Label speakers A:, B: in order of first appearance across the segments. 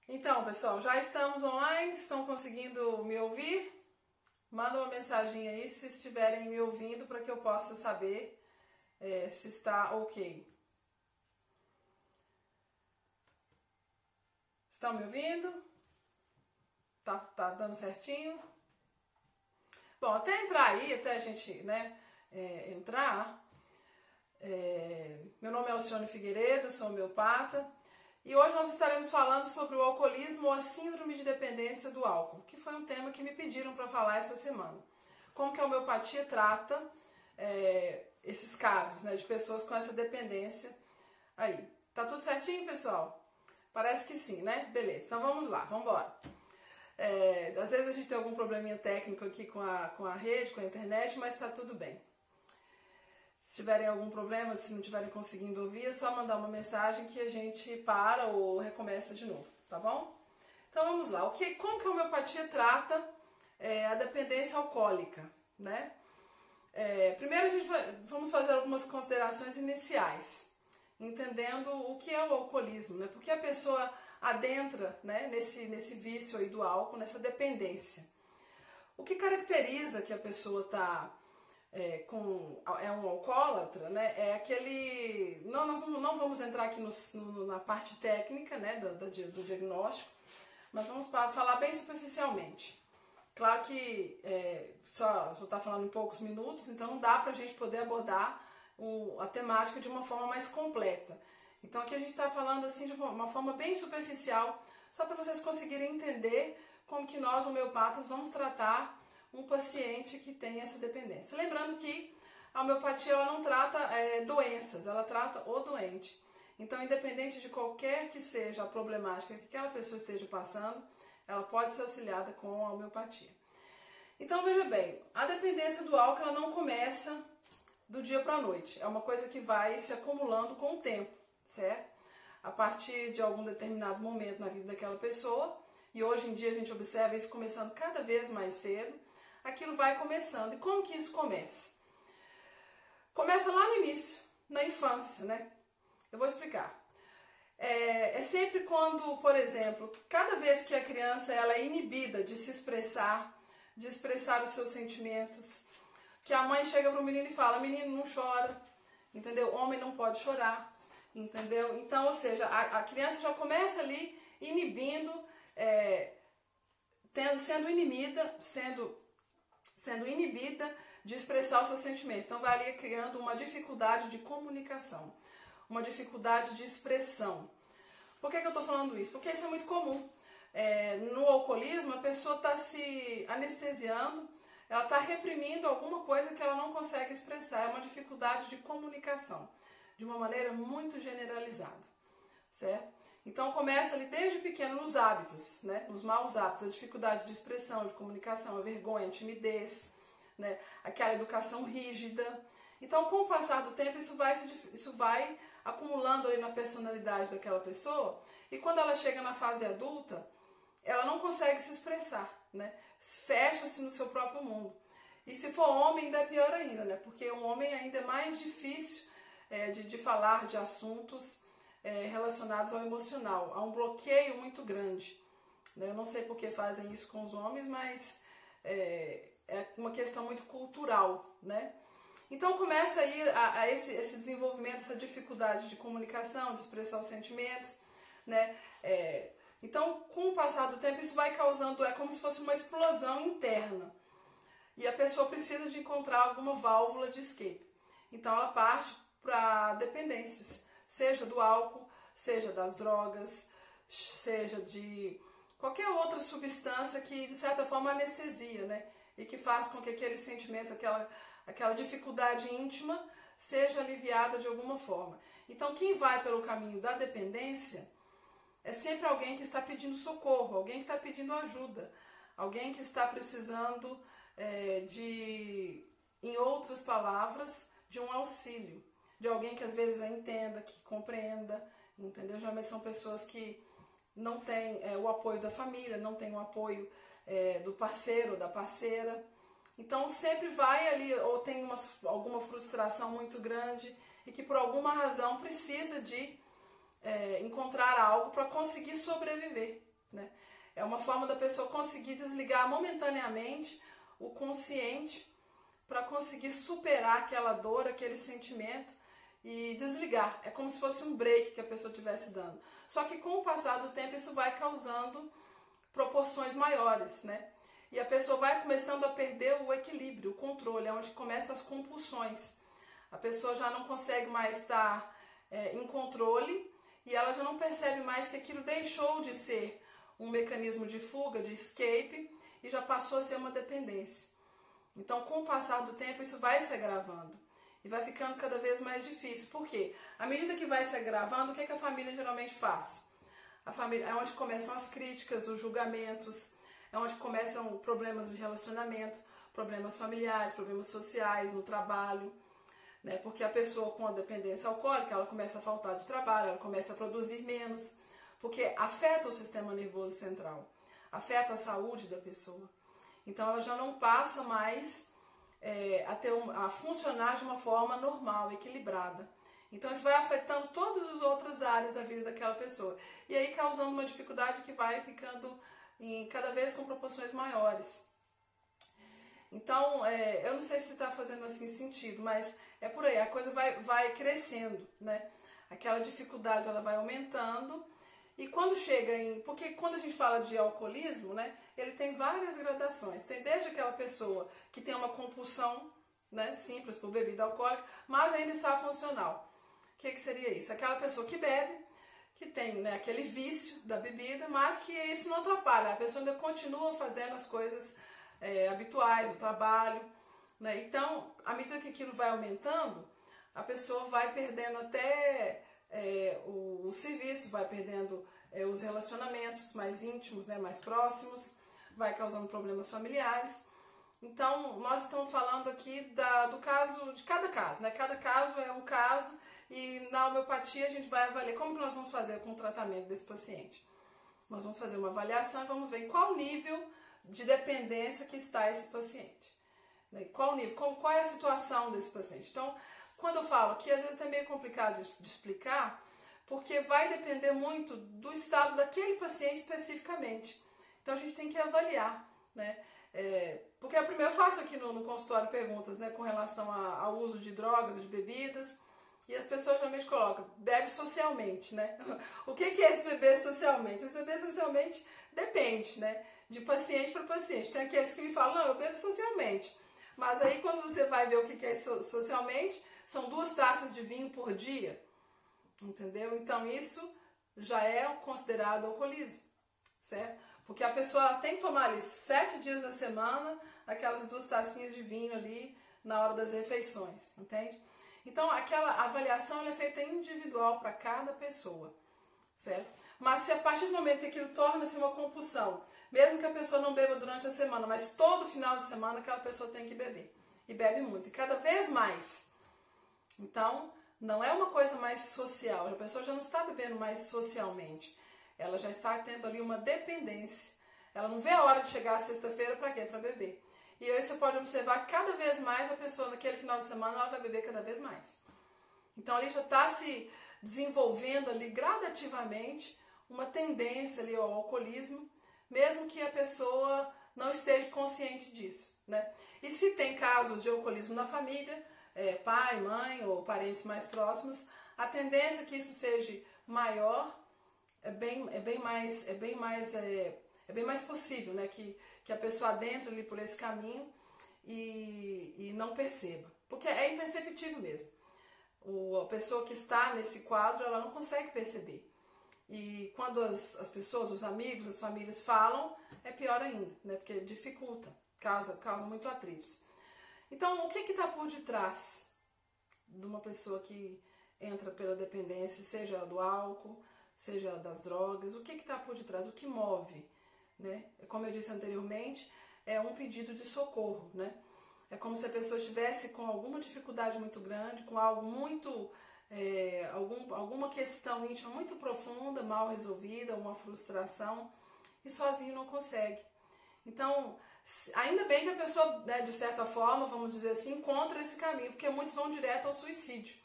A: Então, pessoal, já estamos online, estão conseguindo me ouvir? Manda uma mensagem aí se estiverem me ouvindo para que eu possa saber se está ok. Estão me ouvindo? Tá dando certinho? Bom, até entrar aí, até a gente entrar, meu nome é Alcione Figueiredo, sou homeopata. E hoje nós estaremos falando sobre o alcoolismo ou a síndrome de dependência do álcool, que foi um tema que me pediram para falar essa semana. Como que a homeopatia trata esses casos, né, de pessoas com essa dependência aí. Tá tudo certinho, pessoal? Parece que sim, né? Beleza, então vamos lá, vamos embora. Às vezes a gente tem algum probleminha técnico aqui com a rede, com a internet, mas tá tudo bem. Se tiverem algum problema, se não estiverem conseguindo ouvir, é só mandar uma mensagem que a gente para ou recomeça de novo, tá bom? Então vamos lá. Como que a homeopatia trata a dependência alcoólica, né? Primeiro vamos fazer algumas considerações iniciais, entendendo o que é o alcoolismo, né? Porque a pessoa adentra, né, nesse vício aí do álcool, nessa dependência. O que caracteriza que a pessoa está é um alcoólatra, né? É aquele. Não, nós não vamos entrar aqui na parte técnica, né, do diagnóstico, mas vamos falar bem superficialmente. Claro que só está falando em poucos minutos, então não dá para a gente poder abordar a temática de uma forma mais completa. Então aqui a gente está falando assim de uma forma bem superficial, só para vocês conseguirem entender como que nós homeopatas vamos tratar um paciente que tem essa dependência. Lembrando que a homeopatia ela não trata doenças, ela trata o doente. Então, independente de qualquer que seja a problemática que aquela pessoa esteja passando, ela pode ser auxiliada com a homeopatia. Então, veja bem, a dependência do álcool ela não começa do dia para a noite. É uma coisa que vai se acumulando com o tempo, certo? A partir de algum determinado momento na vida daquela pessoa, e hoje em dia a gente observa isso começando cada vez mais cedo, aquilo vai começando. E como que isso começa? Começa lá no início, na infância, né? Eu vou explicar. É sempre quando, por exemplo, cada vez que a criança ela é inibida de se expressar, de expressar os seus sentimentos, que a mãe chega para o menino e fala, menino não chora, entendeu? Homem não pode chorar, entendeu? Então, ou seja, a criança já começa ali inibindo, sendo inibida de expressar os seus sentimentos. Então vai ali criando uma dificuldade de comunicação, uma dificuldade de expressão. Por que eu estou falando isso? Porque isso é muito comum. No alcoolismo, a pessoa está se anestesiando, ela está reprimindo alguma coisa que ela não consegue expressar. É uma dificuldade de comunicação, de uma maneira muito generalizada, certo? Então começa ali desde pequeno nos hábitos, né? Nos maus hábitos, a dificuldade de expressão, de comunicação, a vergonha, a timidez, né? Aquela educação rígida. Então com o passar do tempo isso vai acumulando ali na personalidade daquela pessoa e quando ela chega na fase adulta, ela não consegue se expressar, né? Fecha-se no seu próprio mundo. E se for homem ainda é pior ainda, né? Porque um homem ainda é mais difícil de falar de assuntos relacionados ao emocional. Há um bloqueio muito grande. Né? Eu não sei por que fazem isso com os homens, mas é uma questão muito cultural. Né? Então começa aí esse desenvolvimento, essa dificuldade de comunicação, de expressar os sentimentos. Né? Então, com o passar do tempo, isso vai causando, é como se fosse uma explosão interna. E a pessoa precisa de encontrar alguma válvula de escape. Então ela parte para dependências, seja do álcool, seja das drogas, seja de qualquer outra substância que de certa forma anestesia, né? E que faz com que aqueles sentimentos, aquela dificuldade íntima seja aliviada de alguma forma. Então quem vai pelo caminho da dependência é sempre alguém que está pedindo socorro, alguém que está pedindo ajuda, alguém que está precisando em outras palavras, de um auxílio, de alguém que às vezes a entenda, que compreenda, entendeu? Geralmente são pessoas que não têm o apoio da família, não têm o apoio do parceiro, da parceira. Então sempre vai ali, ou tem alguma frustração muito grande e que por alguma razão precisa de encontrar algo para conseguir sobreviver, né? É uma forma da pessoa conseguir desligar momentaneamente o consciente para conseguir superar aquela dor, aquele sentimento e desligar. É como se fosse um break que a pessoa estivesse dando. Só que com o passar do tempo isso vai causando proporções maiores, né? E a pessoa vai começando a perder o equilíbrio, o controle, é onde começam as compulsões. A pessoa já não consegue mais estar em controle e ela já não percebe mais que aquilo deixou de ser um mecanismo de fuga, de escape, e já passou a ser uma dependência. Então, com o passar do tempo, isso vai se agravando e vai ficando cada vez mais difícil. Por quê? À medida que vai se agravando, o que a família geralmente faz? A família é onde começam as críticas, os julgamentos, é onde começam problemas de relacionamento, problemas familiares, problemas sociais, no trabalho, né? Porque a pessoa com a dependência alcoólica, ela começa a faltar de trabalho, ela começa a produzir menos, porque afeta o sistema nervoso central, afeta a saúde da pessoa. Então ela já não passa mais a funcionar de uma forma normal, equilibrada. Então isso vai afetando todas as outras áreas da vida daquela pessoa. E aí causando uma dificuldade que vai ficando cada vez com proporções maiores. Então, eu não sei se está fazendo assim sentido, mas é por aí, a coisa vai crescendo, né? Aquela dificuldade ela vai aumentando. E quando chega porque quando a gente fala de alcoolismo, né, ele tem várias gradações. Tem desde aquela pessoa que tem uma compulsão, né, simples por bebida alcoólica, mas ainda está funcional. O que seria isso? Aquela pessoa que bebe, que tem, né, aquele vício da bebida, mas que isso não atrapalha. A pessoa ainda continua fazendo as coisas habituais, o trabalho, né? Então, à medida que aquilo vai aumentando, a pessoa vai perdendo até o serviço, vai perdendo os relacionamentos mais íntimos, né, mais próximos, vai causando problemas familiares. Então, nós estamos falando aqui do caso, de cada caso, né? Cada caso é um caso e na homeopatia a gente vai avaliar como que nós vamos fazer com o tratamento desse paciente. Nós vamos fazer uma avaliação e vamos ver em qual nível de dependência que está esse paciente. Né? Qual nível, qual é a situação desse paciente. Então, quando eu falo aqui, às vezes é meio complicado de explicar, porque vai depender muito do estado daquele paciente especificamente. Então a gente tem que avaliar, né? Porque primeiro eu faço aqui no consultório perguntas, né, com relação ao uso de drogas, de bebidas, e as pessoas geralmente colocam, bebe socialmente, né? O que é esse beber socialmente? Esse beber socialmente depende, né? De paciente para paciente. Tem aqueles que me falam, não, eu bebo socialmente. Mas aí quando você vai ver o que é socialmente, são 2 taças de vinho por dia, entendeu? Então isso já é considerado alcoolismo, certo? Porque a pessoa tem que tomar ali 7 dias na semana, aquelas 2 tacinhas de vinho ali na hora das refeições, entende? Então aquela avaliação ela é feita individual para cada pessoa, certo? Mas se a partir do momento que aquilo torna-se uma compulsão, mesmo que a pessoa não beba durante a semana, mas todo final de semana aquela pessoa tem que beber, e bebe muito, e cada vez mais. Então, não é uma coisa mais social, a pessoa já não está bebendo mais socialmente, ela já está tendo ali uma dependência. Ela não vê a hora de chegar a sexta-feira para quê? Para beber. E aí você pode observar cada vez mais a pessoa naquele final de semana, ela vai beber cada vez mais. Então ali já está se desenvolvendo ali gradativamente uma tendência ali ao alcoolismo, mesmo que a pessoa não esteja consciente disso, né? E se tem casos de alcoolismo na família, pai, mãe ou parentes mais próximos, a tendência é que isso seja maior é bem mais possível, né? Que a pessoa adentre ali por esse caminho e não perceba. Porque é imperceptível mesmo. A pessoa que está nesse quadro, ela não consegue perceber. E quando as pessoas, os amigos, as famílias falam, é pior ainda, né? Porque dificulta, causa muito atritos. Então, o que está por detrás de uma pessoa que entra pela dependência, seja do álcool, seja das drogas? O que está por detrás? O que move? Né? Como eu disse anteriormente, é um pedido de socorro, né? É como se a pessoa estivesse com alguma dificuldade muito grande, com algo muito, alguma questão íntima muito profunda, mal resolvida, uma frustração, e sozinho não consegue. Então, ainda bem que a pessoa, né, de certa forma, vamos dizer assim, encontra esse caminho, porque muitos vão direto ao suicídio.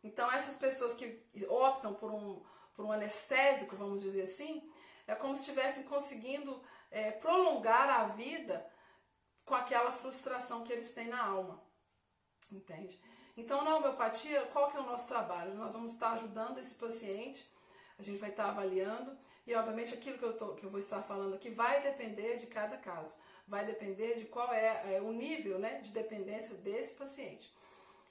A: Então, essas pessoas que optam por um anestésico, vamos dizer assim, É como se estivessem conseguindo prolongar a vida com aquela frustração que eles têm na alma, entende? Então, na homeopatia, qual que é o nosso trabalho? Nós vamos estar ajudando esse paciente, a gente vai estar avaliando, e obviamente aquilo que eu vou estar falando aqui vai depender de cada caso, vai depender de qual é o nível, né, de dependência desse paciente.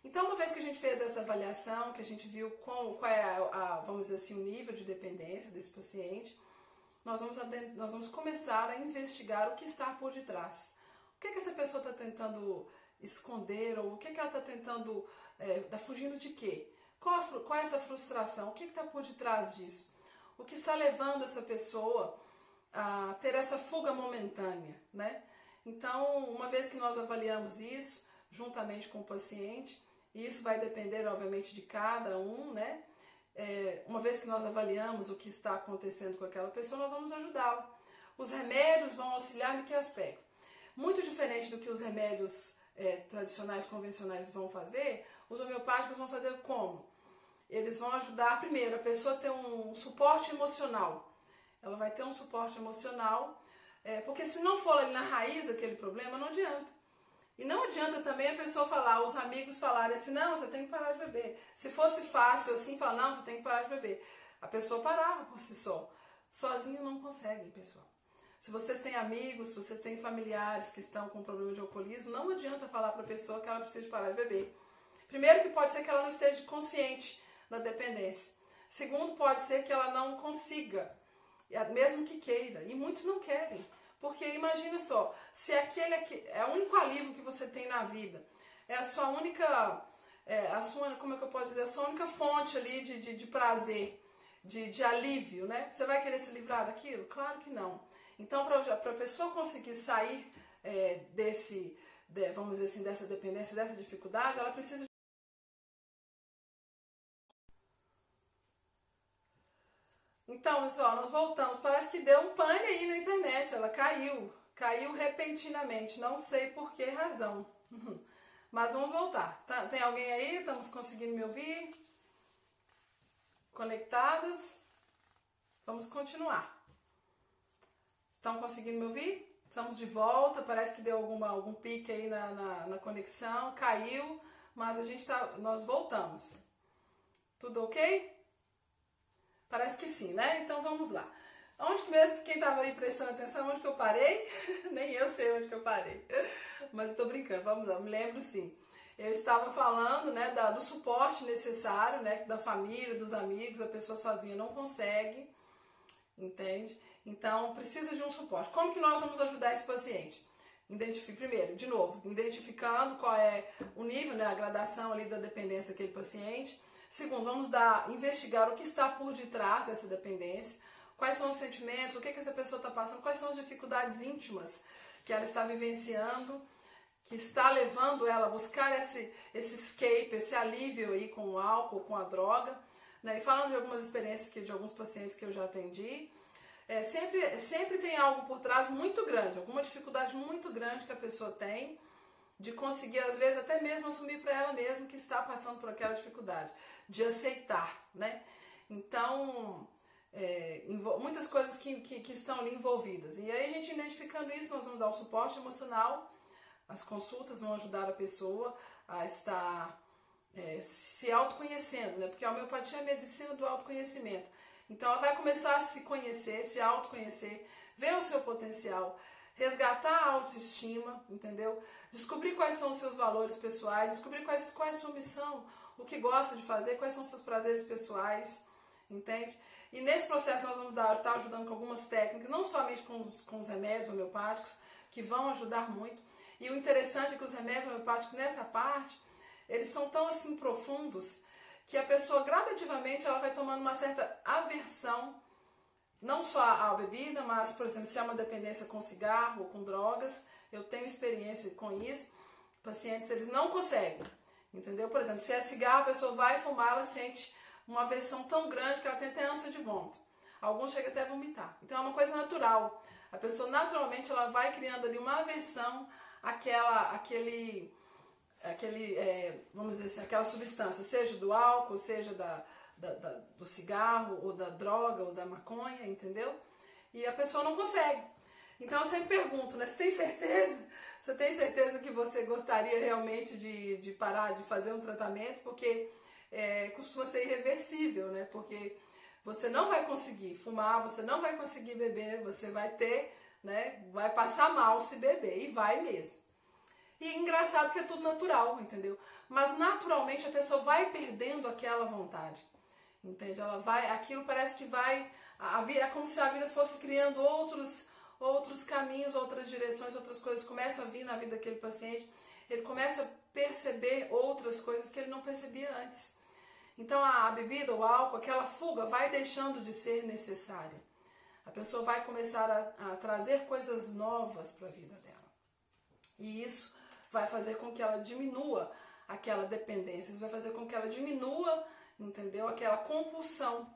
A: Então, uma vez que a gente fez essa avaliação, que a gente viu qual é, vamos dizer assim, o nível de dependência desse paciente, nós vamos começar a investigar o que está por detrás. O que essa pessoa está tentando esconder, ou o que ela está tentando, está fugindo de quê? Qual é essa frustração? O que está por detrás disso? O que está levando essa pessoa a ter essa fuga momentânea, né? Então, uma vez que nós avaliamos isso, juntamente com o paciente, e isso vai depender, obviamente, de cada um, né? Uma vez que nós avaliamos o que está acontecendo com aquela pessoa, nós vamos ajudá-la. Os remédios vão auxiliar em que aspecto? Muito diferente do que os remédios tradicionais, convencionais vão fazer, os homeopáticos vão fazer como? Eles vão ajudar, primeiro, a pessoa a ter um suporte emocional. Ela vai ter um suporte emocional, porque se não for ali na raiz daquele problema, não adianta. E não adianta também a pessoa falar, os amigos falarem assim, não, você tem que parar de beber. Se fosse fácil assim, falar, não, você tem que parar de beber. A pessoa parava por si só. Sozinho não consegue, pessoal. Se vocês têm amigos, se vocês têm familiares que estão com problema de alcoolismo, não adianta falar para a pessoa que ela precisa parar de beber. Primeiro que pode ser que ela não esteja consciente da dependência. Segundo, pode ser que ela não consiga, mesmo que queira. E muitos não querem. Porque imagina só, se aquele é o único alívio que você tem na vida, é a sua única, como é que eu posso dizer, a sua única fonte ali de prazer, de alívio, né? Você vai querer se livrar daquilo? Claro que não. Então, para a pessoa conseguir sair vamos dizer assim, dessa dependência, dessa dificuldade, ela precisa. Então, pessoal, nós voltamos. Parece que deu um pane aí na internet. Ela caiu. Caiu repentinamente. Não sei por que razão. Mas vamos voltar. Tem alguém aí? Estamos conseguindo me ouvir? Conectadas? Vamos continuar. Estão conseguindo me ouvir? Estamos de volta. Parece que deu algum pique aí na conexão. Caiu. Mas nós voltamos. Tudo ok? Parece que sim, né? Então vamos lá. Onde que mesmo, quem estava aí prestando atenção, onde que eu parei? Nem eu sei onde que eu parei. Mas eu tô brincando, vamos lá, me lembro sim. Eu estava falando, né, do suporte necessário, né, da família, dos amigos, a pessoa sozinha não consegue, entende? Então precisa de um suporte. Como que nós vamos ajudar esse paciente? Primeiro, de novo, identificando qual é o nível, né, a gradação ali da dependência daquele paciente. Segundo, vamos investigar o que está por detrás dessa dependência, quais são os sentimentos, o que essa pessoa está passando, quais são as dificuldades íntimas que ela está vivenciando, que está levando ela a buscar esse escape, esse alívio aí com o álcool, com a droga, né? E falando de algumas experiências de alguns pacientes que eu já atendi, sempre tem algo por trás muito grande, alguma dificuldade muito grande que a pessoa tem, de conseguir, às vezes, até mesmo assumir para ela mesma que está passando por aquela dificuldade, de aceitar, né? Então, muitas coisas que estão ali envolvidas. E aí, a gente identificando isso, nós vamos dar um suporte emocional, as consultas vão ajudar a pessoa a estar se autoconhecendo, né? Porque a homeopatia é a medicina do autoconhecimento. Então, ela vai começar a se conhecer, se autoconhecer, ver o seu potencial, resgatar a autoestima, entendeu? Descobrir quais são os seus valores pessoais, descobrir qual é a sua missão, o que gosta de fazer, quais são os seus prazeres pessoais, entende? E nesse processo nós vamos estar ajudando com algumas técnicas, não somente com os remédios homeopáticos, que vão ajudar muito. E o interessante é que os remédios homeopáticos, nessa parte, eles são tão assim profundos, que a pessoa gradativamente ela vai tomando uma certa aversão, não só à bebida, mas, por exemplo, se há uma dependência com cigarro ou com drogas, eu tenho experiência com isso, pacientes, eles não conseguem, entendeu? Por exemplo, se é cigarro, a pessoa vai fumar, ela sente uma aversão tão grande que ela tem até ânsia de vômito. Alguns chegam até a vomitar. Então é uma coisa natural. A pessoa, naturalmente, ela vai criando ali uma aversão vamos dizer assim, aquela substância, seja do álcool, seja do cigarro, ou da droga, ou da maconha, entendeu? e a pessoa não consegue. Então eu sempre pergunto, né? Você tem certeza? Você tem certeza que você gostaria realmente de parar de fazer um tratamento? Porque costuma ser irreversível, né? Porque você não vai conseguir fumar, você não vai conseguir beber, você vai ter, né? Vai passar mal se beber, e vai mesmo. E engraçado que é tudo natural, entendeu? Mas naturalmente a pessoa vai perdendo aquela vontade, entende? Ela vai, aquilo parece que vai, é como se a vida fosse criando outros caminhos, outras direções, outras coisas começam a vir na vida daquele paciente. Ele começa a perceber outras coisas que ele não percebia antes. Então a bebida, o álcool, aquela fuga vai deixando de ser necessária. A pessoa vai começar a trazer coisas novas para a vida dela. E isso vai fazer com que ela diminua aquela dependência, isso vai fazer com que ela diminua, entendeu? Aquela compulsão,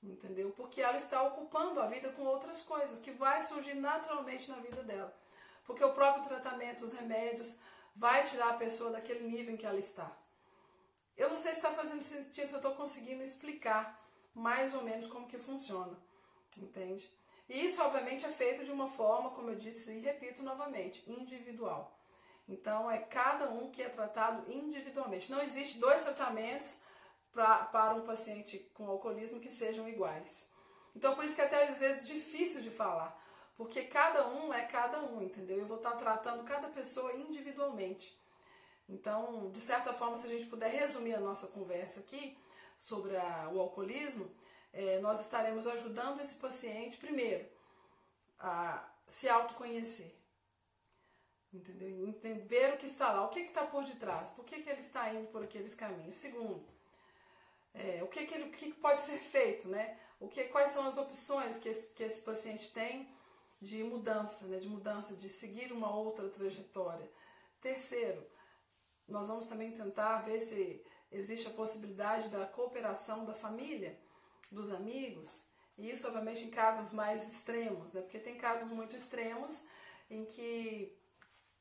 A: entendeu? Porque ela está ocupando a vida com outras coisas, que vai surgir naturalmente na vida dela. Porque o próprio tratamento, os remédios, vai tirar a pessoa daquele nível em que ela está. Eu não sei se está fazendo sentido, se eu estou conseguindo explicar mais ou menos como que funciona, entende? E isso, obviamente, é feito de uma forma, como eu disse e repito novamente, individual. Então, é cada um que é tratado individualmente. Não existe 2 tratamentos para um paciente com alcoolismo que sejam iguais. Então, por isso que é até às vezes difícil de falar, porque cada um é cada um, entendeu? Eu vou estar tratando cada pessoa individualmente. Então, de certa forma, se a gente puder resumir a nossa conversa aqui sobre o alcoolismo, nós estaremos ajudando esse paciente, primeiro, a se autoconhecer. Entendeu? Ver o que está lá, o que está por detrás, por que ele está indo por aqueles caminhos. Segundo, o que pode ser feito, né? Quais são as opções que esse paciente tem de mudança, né? De seguir uma outra trajetória. Terceiro, nós vamos também tentar ver se existe a possibilidade da cooperação da família, dos amigos, e isso obviamente em casos mais extremos, né? Porque tem casos muito extremos em que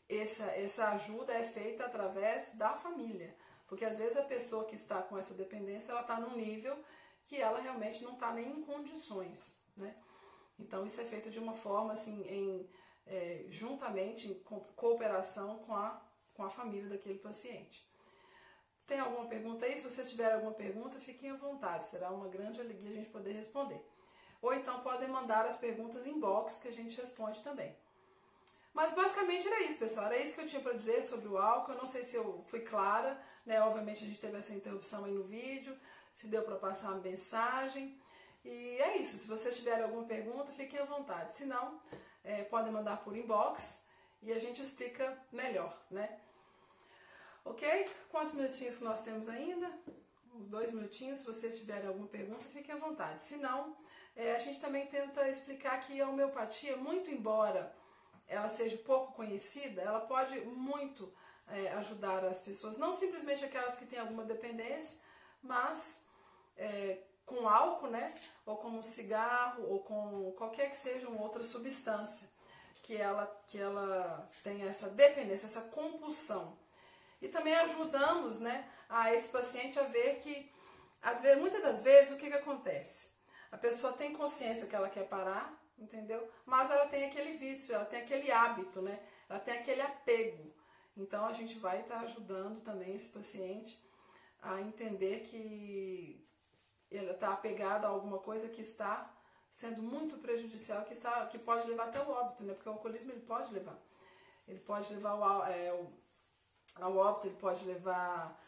A: essa ajuda é feita através da família, porque às vezes a pessoa que está com essa dependência, ela está num nível que ela realmente não está nem em condições, né? Então isso é feito de uma forma assim, juntamente, em cooperação com a família daquele paciente. Tem alguma pergunta aí? Se vocês tiverem alguma pergunta, fiquem à vontade, será uma grande alegria a gente poder responder. Ou então podem mandar as perguntas em inbox que a gente responde também. Mas basicamente era isso, pessoal. Era isso que eu tinha para dizer sobre o álcool. Eu não sei se eu fui clara, né? Obviamente a gente teve essa interrupção aí no vídeo, se deu para passar uma mensagem. E é isso. Se vocês tiverem alguma pergunta, fiquem à vontade. Se não, podem mandar por inbox e a gente explica melhor, né? Ok? Quantos minutinhos que nós temos ainda? Uns 2 minutinhos. Se vocês tiverem alguma pergunta, fiquem à vontade. Se não, a gente também tenta explicar que a homeopatia, muito embora ela seja pouco conhecida, ela pode muito ajudar as pessoas, não simplesmente aquelas que têm alguma dependência, mas com álcool, né, ou com um cigarro, ou com qualquer que seja uma outra substância que ela tenha essa dependência, essa compulsão. E também ajudamos, né, a esse paciente a ver que, muitas das vezes, o que acontece? A pessoa tem consciência que ela quer parar, entendeu? Mas ela tem aquele vício, ela tem aquele hábito, né? Ela tem aquele apego. Então a gente vai estar ajudando também esse paciente a entender que ele está apegado a alguma coisa que está sendo muito prejudicial, que pode levar até o óbito, né? Porque o alcoolismo ele pode levar ao óbito, ele pode levar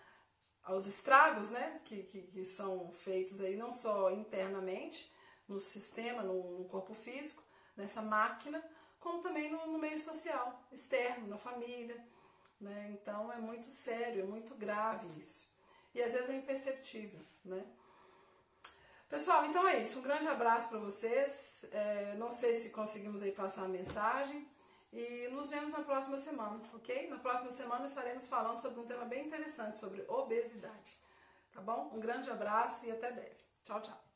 A: aos estragos, né? Que são feitos aí não só internamente, no sistema, no corpo físico, nessa máquina, como também no meio social, externo, na família, né? Então é muito sério, é muito grave isso. E às vezes é imperceptível, né? Pessoal, então é isso. Um grande abraço para vocês. Não sei se conseguimos aí passar a mensagem. E nos vemos na próxima semana, ok? Na próxima semana estaremos falando sobre um tema bem interessante, sobre obesidade. Tá bom? Um grande abraço e até breve. Tchau, tchau.